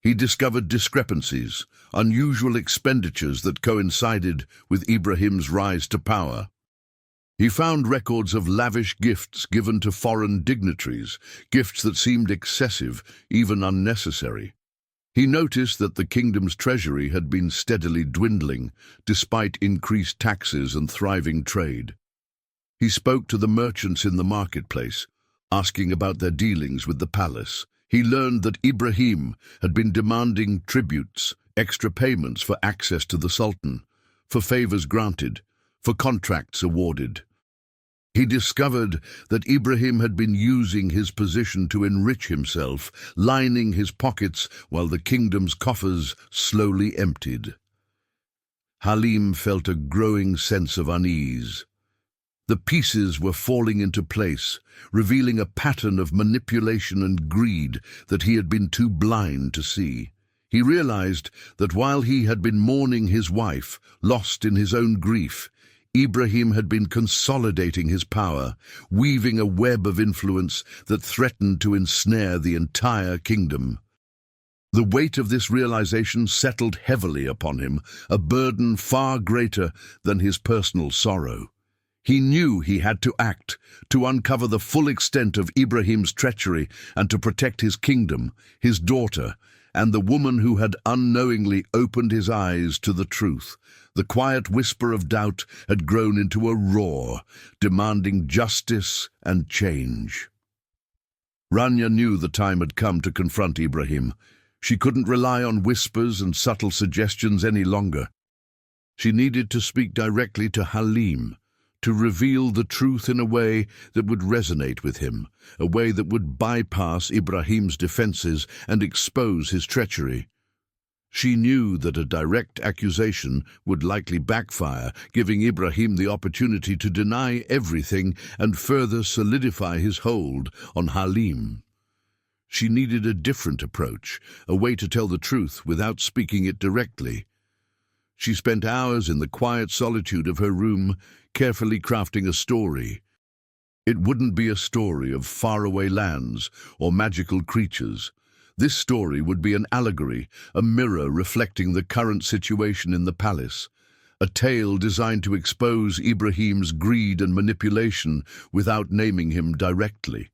He discovered discrepancies, unusual expenditures that coincided with Ibrahim's rise to power. He found records of lavish gifts given to foreign dignitaries, gifts that seemed excessive, even unnecessary. He noticed that the kingdom's treasury had been steadily dwindling, despite increased taxes and thriving trade. He spoke to the merchants in the marketplace, asking about their dealings with the palace. He learned that Ibrahim had been demanding tributes, extra payments for access to the sultan, for favors granted, for contracts awarded. He discovered that Ibrahim had been using his position to enrich himself, lining his pockets while the kingdom's coffers slowly emptied. Halim felt a growing sense of unease. The pieces were falling into place, revealing a pattern of manipulation and greed that he had been too blind to see. He realized that while he had been mourning his wife, lost in his own grief, Ibrahim had been consolidating his power, weaving a web of influence that threatened to ensnare the entire kingdom. The weight of this realization settled heavily upon him, a burden far greater than his personal sorrow. He knew he had to act, to uncover the full extent of Ibrahim's treachery and to protect his kingdom, his daughter, and the woman who had unknowingly opened his eyes to the truth. The quiet whisper of doubt had grown into a roar, demanding justice and change. Rania knew the time had come to confront Ibrahim. She couldn't rely on whispers and subtle suggestions any longer. She needed to speak directly to Halim, to reveal the truth in a way that would resonate with him, a way that would bypass Ibrahim's defenses and expose his treachery. She knew that a direct accusation would likely backfire, giving Ibrahim the opportunity to deny everything and further solidify his hold on Halim. She needed a different approach, a way to tell the truth without speaking it directly. She spent hours in the quiet solitude of her room, carefully crafting a story. It wouldn't be a story of faraway lands or magical creatures. This story would be an allegory, a mirror reflecting the current situation in the palace, a tale designed to expose Ibrahim's greed and manipulation without naming him directly.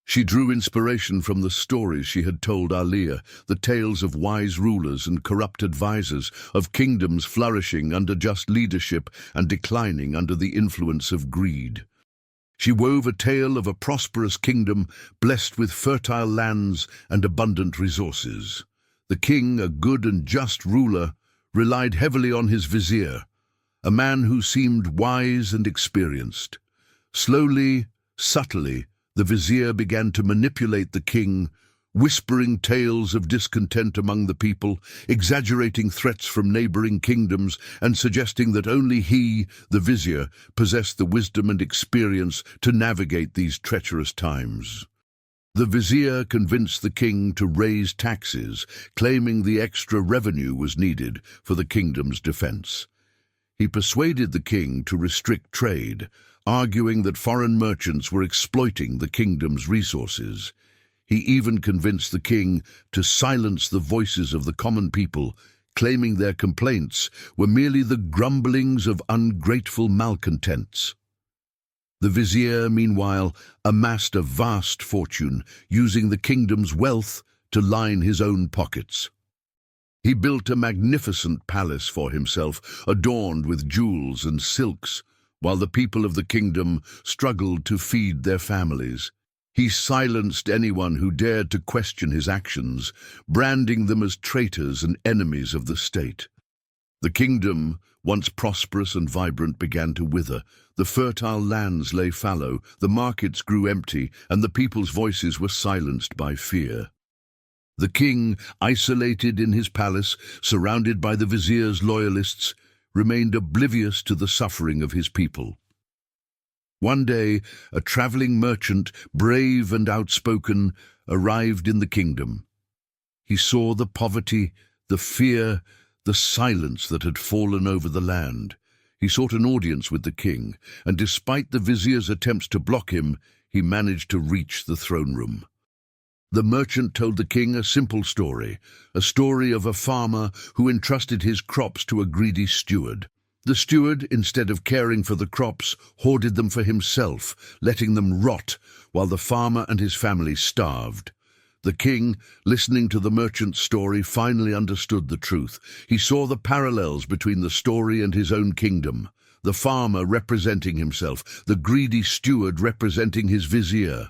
She drew inspiration from the stories she had told Aliyah, the tales of wise rulers and corrupt advisors, of kingdoms flourishing under just leadership and declining under the influence of greed. She wove a tale of a prosperous kingdom blessed with fertile lands and abundant resources. The king, a good and just ruler, relied heavily on his vizier, a man who seemed wise and experienced. Slowly, subtly, the vizier began to manipulate the king, whispering tales of discontent among the people, exaggerating threats from neighboring kingdoms, and suggesting that only he, the vizier, possessed the wisdom and experience to navigate these treacherous times. The vizier convinced the king to raise taxes, claiming the extra revenue was needed for the kingdom's defense. He persuaded the king to restrict trade, arguing that foreign merchants were exploiting the kingdom's resources. He even convinced the king to silence the voices of the common people, claiming their complaints were merely the grumblings of ungrateful malcontents. The vizier, meanwhile, amassed a vast fortune, using the kingdom's wealth to line his own pockets. He built a magnificent palace for himself, adorned with jewels and silks, while the people of the kingdom struggled to feed their families. He silenced anyone who dared to question his actions, branding them as traitors and enemies of the state. The kingdom, once prosperous and vibrant, began to wither. The fertile lands lay fallow, the markets grew empty, and the people's voices were silenced by fear. The king, isolated in his palace, surrounded by the vizier's loyalists, remained oblivious to the suffering of his people. One day, a traveling merchant, brave and outspoken, arrived in the kingdom. He saw the poverty, the fear, the silence that had fallen over the land. He sought an audience with the king, and despite the vizier's attempts to block him, he managed to reach the throne room. The merchant told the king a simple story, a story of a farmer who entrusted his crops to a greedy steward. The steward, instead of caring for the crops, hoarded them for himself, letting them rot while the farmer and his family starved. The king, listening to the merchant's story, finally understood the truth. He saw the parallels between the story and his own kingdom. The farmer representing himself, the greedy steward representing his vizier.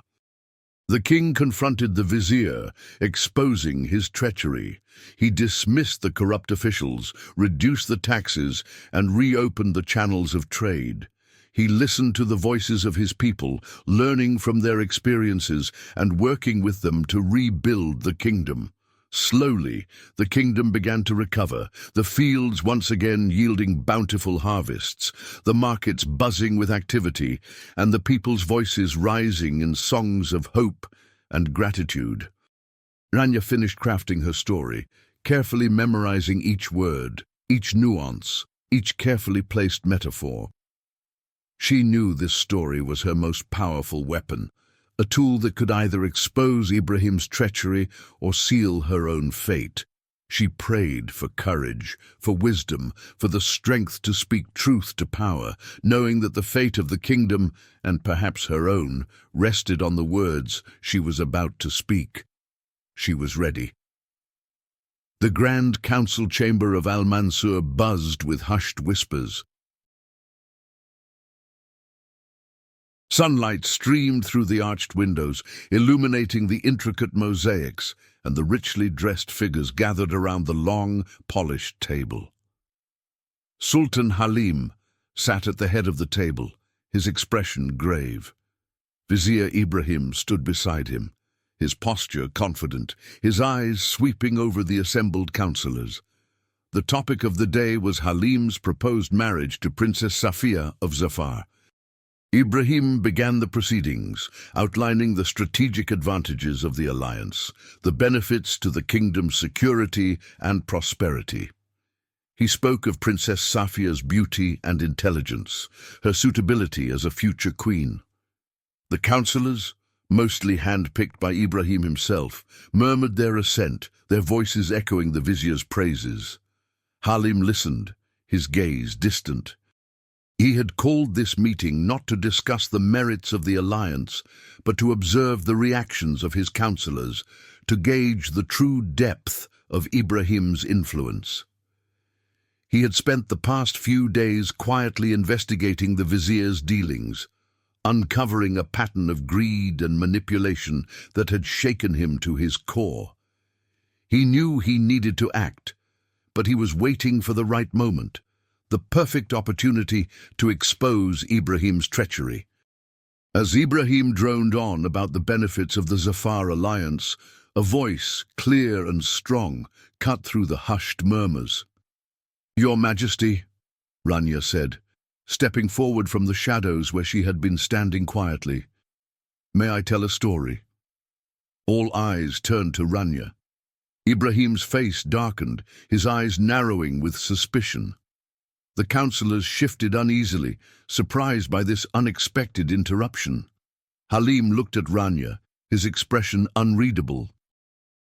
The king confronted the vizier, exposing his treachery. He dismissed the corrupt officials, reduced the taxes, and reopened the channels of trade. He listened to the voices of his people, learning from their experiences and working with them to rebuild the kingdom. Slowly, the kingdom began to recover, the fields once again yielding bountiful harvests, the markets buzzing with activity, and the people's voices rising in songs of hope and gratitude. Rania finished crafting her story, carefully memorizing each word, each nuance, each carefully placed metaphor. She knew this story was her most powerful weapon, a tool that could either expose Ibrahim's treachery or seal her own fate. She prayed for courage, for wisdom, for the strength to speak truth to power, knowing that the fate of the kingdom, and perhaps her own, rested on the words she was about to speak. She was ready. The grand council chamber of Al-Mansur buzzed with hushed whispers. Sunlight streamed through the arched windows, illuminating the intricate mosaics and the richly dressed figures gathered around the long, polished table. Sultan Halim sat at the head of the table, his expression grave. Vizier Ibrahim stood beside him, his posture confident, his eyes sweeping over the assembled councillors. The topic of the day was Halim's proposed marriage to Princess Safia of Zafar. Ibrahim began the proceedings, outlining the strategic advantages of the alliance, the benefits to the kingdom's security and prosperity. He spoke of Princess Safia's beauty and intelligence, her suitability as a future queen. The councillors, mostly hand-picked by Ibrahim himself, murmured their assent, their voices echoing the vizier's praises. Halim listened, his gaze distant. He had called this meeting not to discuss the merits of the alliance, but to observe the reactions of his councillors, to gauge the true depth of Ibrahim's influence. He had spent the past few days quietly investigating the vizier's dealings, uncovering a pattern of greed and manipulation that had shaken him to his core. He knew he needed to act, but he was waiting for the right moment, the perfect opportunity to expose Ibrahim's treachery. As Ibrahim droned on about the benefits of the Zafar alliance, a voice, clear and strong, cut through the hushed murmurs. "Your Majesty," Rania said, stepping forward from the shadows where she had been standing quietly, "may I tell a story?" All eyes turned to Rania. Ibrahim's face darkened, his eyes narrowing with suspicion. The councillors shifted uneasily, surprised by this unexpected interruption. Halim looked at Rania, his expression unreadable.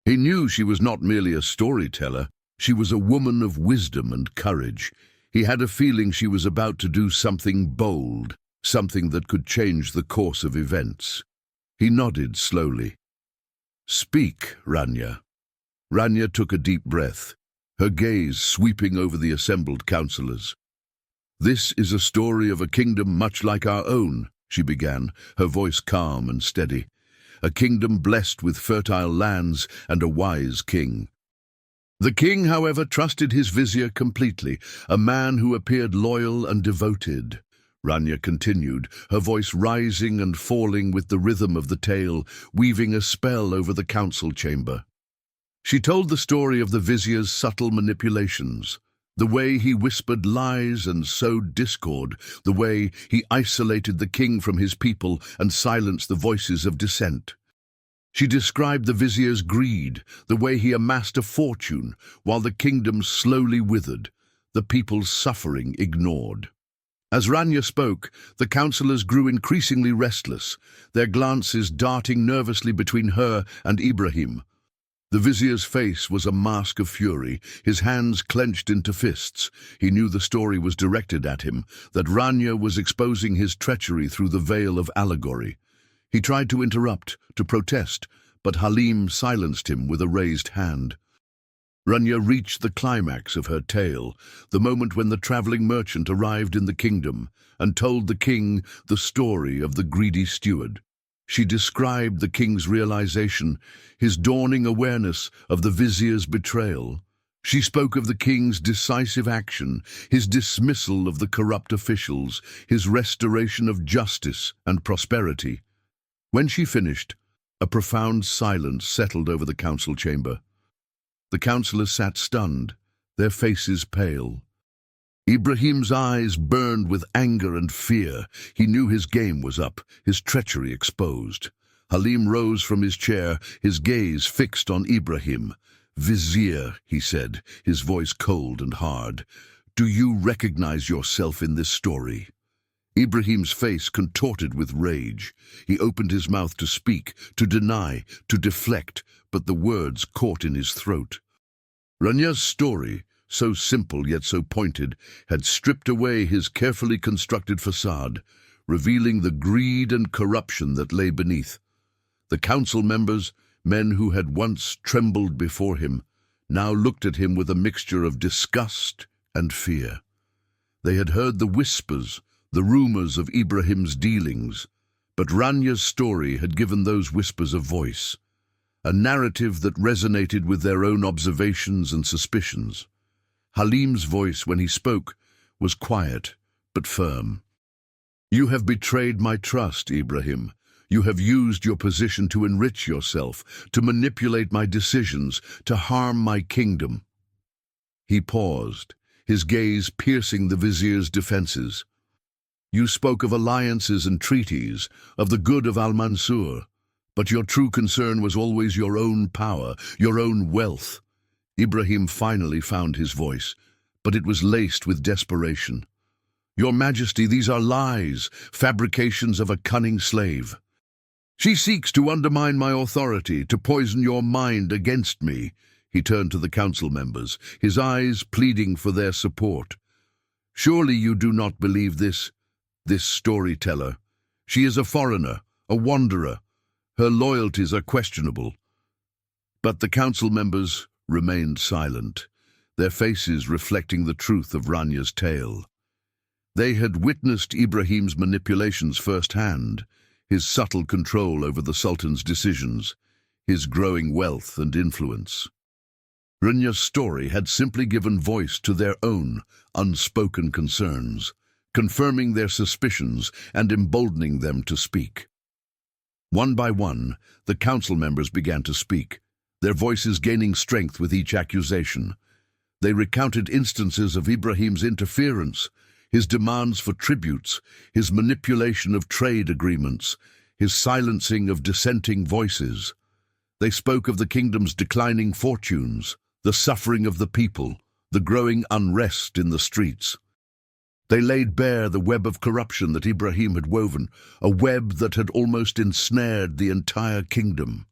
He knew she was not merely a storyteller, she was a woman of wisdom and courage. He had a feeling she was about to do something bold, something that could change the course of events. He nodded slowly. "Speak, Rania." Rania took a deep breath, her gaze sweeping over the assembled councillors. "This is a story of a kingdom much like our own," she began, her voice calm and steady. "A kingdom blessed with fertile lands and a wise king. The king, however, trusted his vizier completely, a man who appeared loyal and devoted. Rania continued, her voice rising and falling with the rhythm of the tale, weaving a spell over the council chamber. She told the story of the vizier's subtle manipulations, the way he whispered lies and sowed discord, the way he isolated the king from his people and silenced the voices of dissent. She described the vizier's greed, the way he amassed a fortune while the kingdom slowly withered, the people's suffering ignored. As Rania spoke, the councillors grew increasingly restless, their glances darting nervously between her and Ibrahim. The vizier's face was a mask of fury, his hands clenched into fists. He knew the story was directed at him, that Rania was exposing his treachery through the veil of allegory. He tried to interrupt, to protest, but Halim silenced him with a raised hand. Rania reached the climax of her tale, the moment when the travelling merchant arrived in the kingdom and told the king the story of the greedy steward. She described the king's realization, his dawning awareness of the vizier's betrayal. She spoke of the king's decisive action, his dismissal of the corrupt officials, his restoration of justice and prosperity. When she finished, a profound silence settled over the council chamber. The councillors sat stunned, their faces pale. Ibrahim's eyes burned with anger and fear. He knew his game was up, his treachery exposed. Halim rose from his chair, his gaze fixed on Ibrahim. "Vizier," he said, his voice cold and hard, "do you recognize yourself in this story?" Ibrahim's face contorted with rage. He opened his mouth to speak, to deny, to deflect, but the words caught in his throat. Rania's story, so simple yet so pointed, had stripped away his carefully constructed facade, revealing the greed and corruption that lay beneath. The council members, men who had once trembled before him, now looked at him with a mixture of disgust and fear. They had heard the whispers, the rumors of Ibrahim's dealings, but Rania's story had given those whispers a voice, a narrative that resonated with their own observations and suspicions. Halim's voice, when he spoke, was quiet but firm. "You have betrayed my trust, Ibrahim. You have used your position to enrich yourself, to manipulate my decisions, to harm my kingdom." He paused, his gaze piercing the vizier's defenses. "You spoke of alliances and treaties, of the good of Al-Mansur, but your true concern was always your own power, your own wealth." Ibrahim finally found his voice, but it was laced with desperation. "Your Majesty, these are lies, fabrications of a cunning slave. She seeks to undermine my authority, to poison your mind against me." He turned to the council members, his eyes pleading for their support. "Surely you do not believe this storyteller. She is a foreigner, a wanderer. Her loyalties are questionable." But the council members remained silent, their faces reflecting the truth of Rania's tale. They had witnessed Ibrahim's manipulations firsthand, his subtle control over the Sultan's decisions, his growing wealth and influence. Rania's story had simply given voice to their own unspoken concerns, confirming their suspicions and emboldening them to speak. One by one, the council members began to speak, their voices gaining strength with each accusation. They recounted instances of Ibrahim's interference, his demands for tributes, his manipulation of trade agreements, his silencing of dissenting voices. They spoke of the kingdom's declining fortunes, the suffering of the people, the growing unrest in the streets. They laid bare the web of corruption that Ibrahim had woven, a web that had almost ensnared the entire kingdom.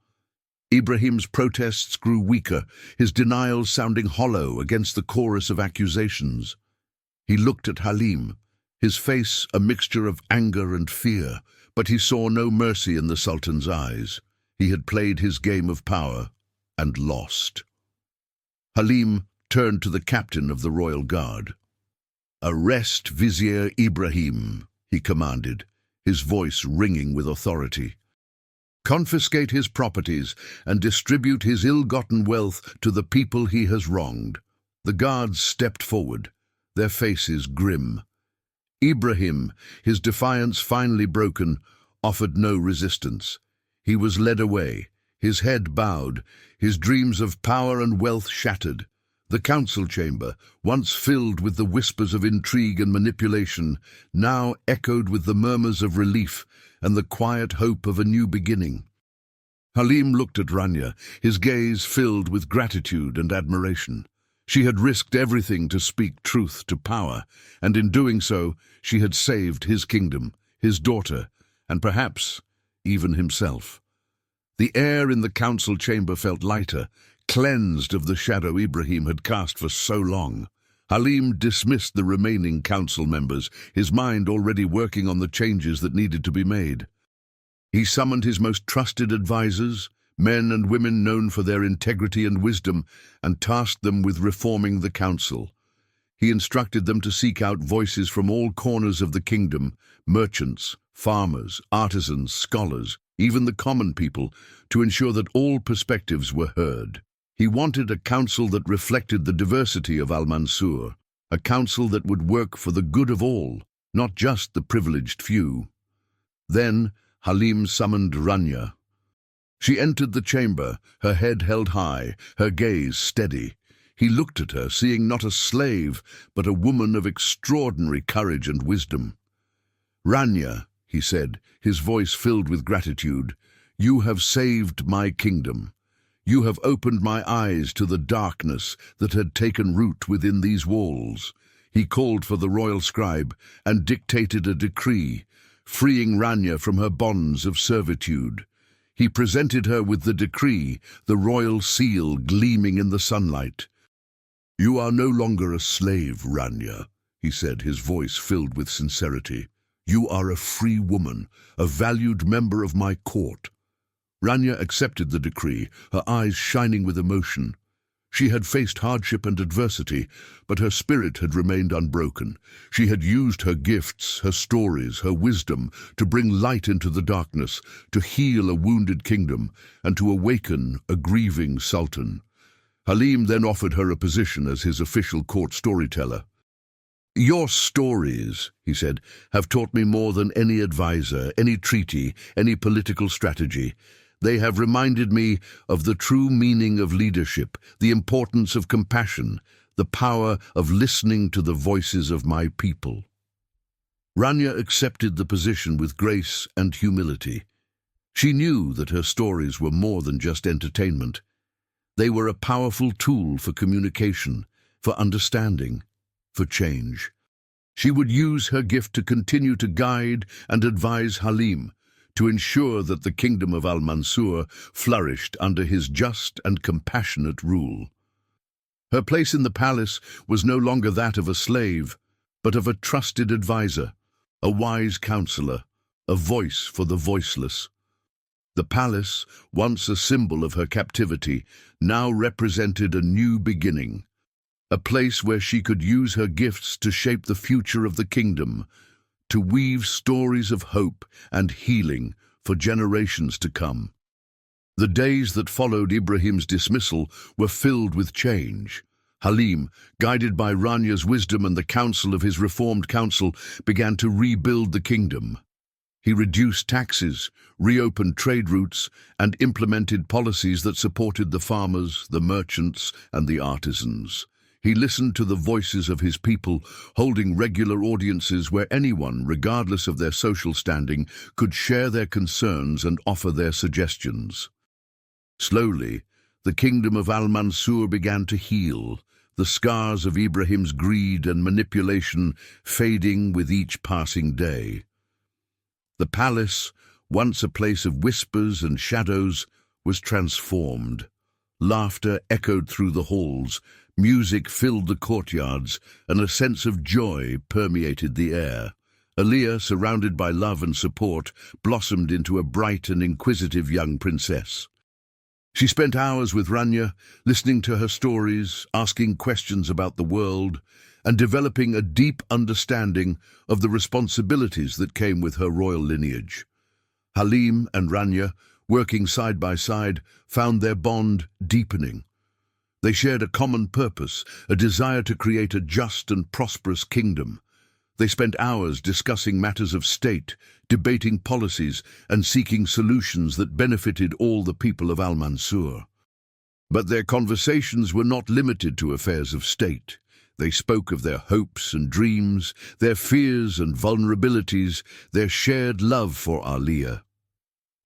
Ibrahim's protests grew weaker, his denials sounding hollow against the chorus of accusations. He looked at Halim, his face a mixture of anger and fear, but he saw no mercy in the Sultan's eyes. He had played his game of power and lost. Halim turned to the captain of the royal guard. "Arrest Vizier Ibrahim," he commanded, his voice ringing with authority. confiscate his properties, and distribute his ill-gotten wealth to the people he has wronged. The guards stepped forward, their faces grim. Ibrahim, his defiance finally broken, offered no resistance. He was led away, his head bowed, his dreams of power and wealth shattered. The council chamber, once filled with the whispers of intrigue and manipulation, now echoed with the murmurs of relief and the quiet hope of a new beginning. Halim looked at Rania, his gaze filled with gratitude and admiration. She had risked everything to speak truth to power, and in doing so, she had saved his kingdom, his daughter, and perhaps even himself. The air in the council chamber felt lighter, cleansed of the shadow Ibrahim had cast for so long. Halim dismissed the remaining council members, his mind already working on the changes that needed to be made. He summoned his most trusted advisors, men and women known for their integrity and wisdom, and tasked them with reforming the council. He instructed them to seek out voices from all corners of the kingdom, merchants, farmers, artisans, scholars, even the common people, to ensure that all perspectives were heard. He wanted a council that reflected the diversity of Al-Mansur, a council that would work for the good of all, not just the privileged few. Then Halim summoned Rania. She entered the chamber, her head held high, her gaze steady. He looked at her, seeing not a slave, but a woman of extraordinary courage and wisdom. "Rania," he said, his voice filled with gratitude, "you have saved my kingdom. You have opened my eyes to the darkness that had taken root within these walls." He called for the royal scribe and dictated a decree, freeing Rania from her bonds of servitude. He presented her with the decree, the royal seal gleaming in the sunlight. "You are no longer a slave, Rania," he said, his voice filled with sincerity. "You are a free woman, a valued member of my court." Rania accepted the decree, her eyes shining with emotion. She had faced hardship and adversity, but her spirit had remained unbroken. She had used her gifts, her stories, her wisdom to bring light into the darkness, to heal a wounded kingdom, and to awaken a grieving sultan. Halim then offered her a position as his official court storyteller. "Your stories," he said, "have taught me more than any advisor, any treaty, any political strategy. They have reminded me of the true meaning of leadership, the importance of compassion, the power of listening to the voices of my people." Rania accepted the position with grace and humility. She knew that her stories were more than just entertainment. They were a powerful tool for communication, for understanding, for change. She would use her gift to continue to guide and advise Halim, to ensure that the kingdom of Al-Mansur flourished under his just and compassionate rule. Her place in the palace was no longer that of a slave, but of a trusted advisor, a wise counselor, a voice for the voiceless. The palace, once a symbol of her captivity, now represented a new beginning, a place where she could use her gifts to shape the future of the kingdom, to weave stories of hope and healing for generations to come. The days that followed Ibrahim's dismissal were filled with change. Halim, guided by Rania's wisdom and the counsel of his reformed council, began to rebuild the kingdom. He reduced taxes, reopened trade routes, and implemented policies that supported the farmers, the merchants, and the artisans. He listened to the voices of his people, holding regular audiences where anyone, regardless of their social standing, could share their concerns and offer their suggestions. Slowly, the kingdom of Al-Mansur began to heal, the scars of Ibrahim's greed and manipulation fading with each passing day. The palace, once a place of whispers and shadows, was transformed. Laughter echoed through the halls, music filled the courtyards, and a sense of joy permeated the air. Aliyah, surrounded by love and support, blossomed into a bright and inquisitive young princess. She spent hours with Rania, listening to her stories, asking questions about the world, and developing a deep understanding of the responsibilities that came with her royal lineage. Halim and Rania, working side by side, found their bond deepening. They shared a common purpose, a desire to create a just and prosperous kingdom. They spent hours discussing matters of state, debating policies, and seeking solutions that benefited all the people of Al-Mansur. But their conversations were not limited to affairs of state. They spoke of their hopes and dreams, their fears and vulnerabilities, their shared love for Aliyah.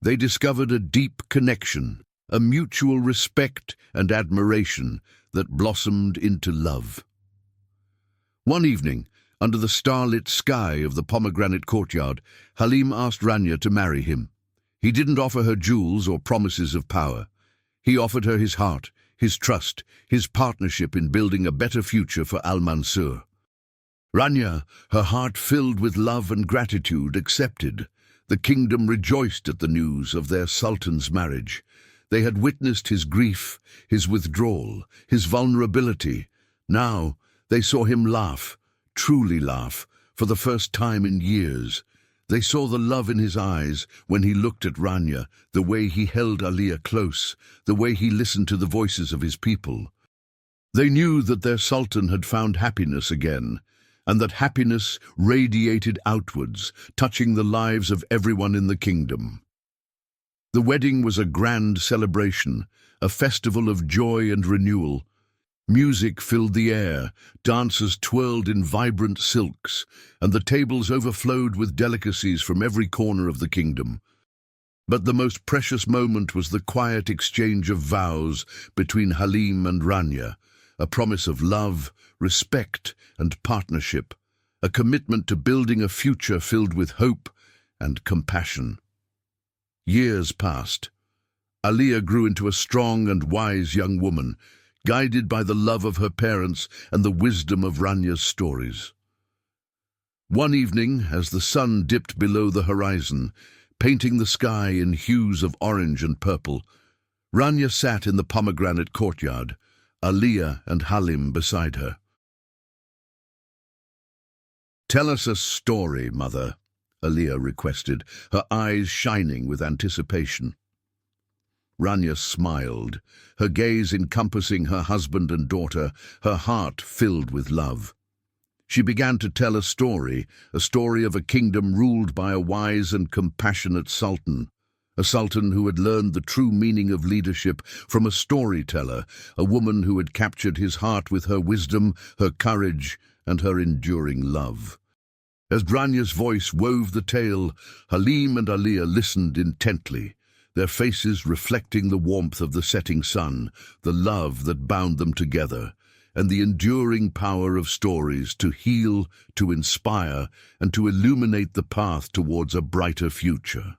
They discovered a deep connection, a mutual respect and admiration that blossomed into love. One evening, under the starlit sky of the pomegranate courtyard, Halim asked Rania to marry him. He didn't offer her jewels or promises of power. He offered her his heart, his trust, his partnership in building a better future for Al-Mansur. Rania, her heart filled with love and gratitude, accepted. The kingdom rejoiced at the news of their sultan's marriage. They had witnessed his grief, his withdrawal, his vulnerability. Now they saw him laugh, truly laugh, for the first time in years. They saw the love in his eyes when he looked at Rania, the way he held Aliyah close, the way he listened to the voices of his people. They knew that their sultan had found happiness again, and that happiness radiated outwards, touching the lives of everyone in the kingdom. The wedding was a grand celebration, a festival of joy and renewal. Music filled the air, dancers twirled in vibrant silks, and the tables overflowed with delicacies from every corner of the kingdom. But the most precious moment was the quiet exchange of vows between Halim and Rania, a promise of love, respect, and partnership, a commitment to building a future filled with hope and compassion. Years passed. Aliyah grew into a strong and wise young woman, guided by the love of her parents and the wisdom of Rania's stories. One evening, as the sun dipped below the horizon, painting the sky in hues of orange and purple, Rania sat in the pomegranate courtyard, Aliyah and Halim beside her. "Tell us a story, mother," Aliyah requested, her eyes shining with anticipation. Rania smiled, her gaze encompassing her husband and daughter, her heart filled with love. She began to tell a story of a kingdom ruled by a wise and compassionate sultan, a sultan who had learned the true meaning of leadership from a storyteller, a woman who had captured his heart with her wisdom, her courage, and her enduring love. As Rania's voice wove the tale, Halim and Aliyah listened intently, their faces reflecting the warmth of the setting sun, the love that bound them together, and the enduring power of stories to heal, to inspire, and to illuminate the path towards a brighter future.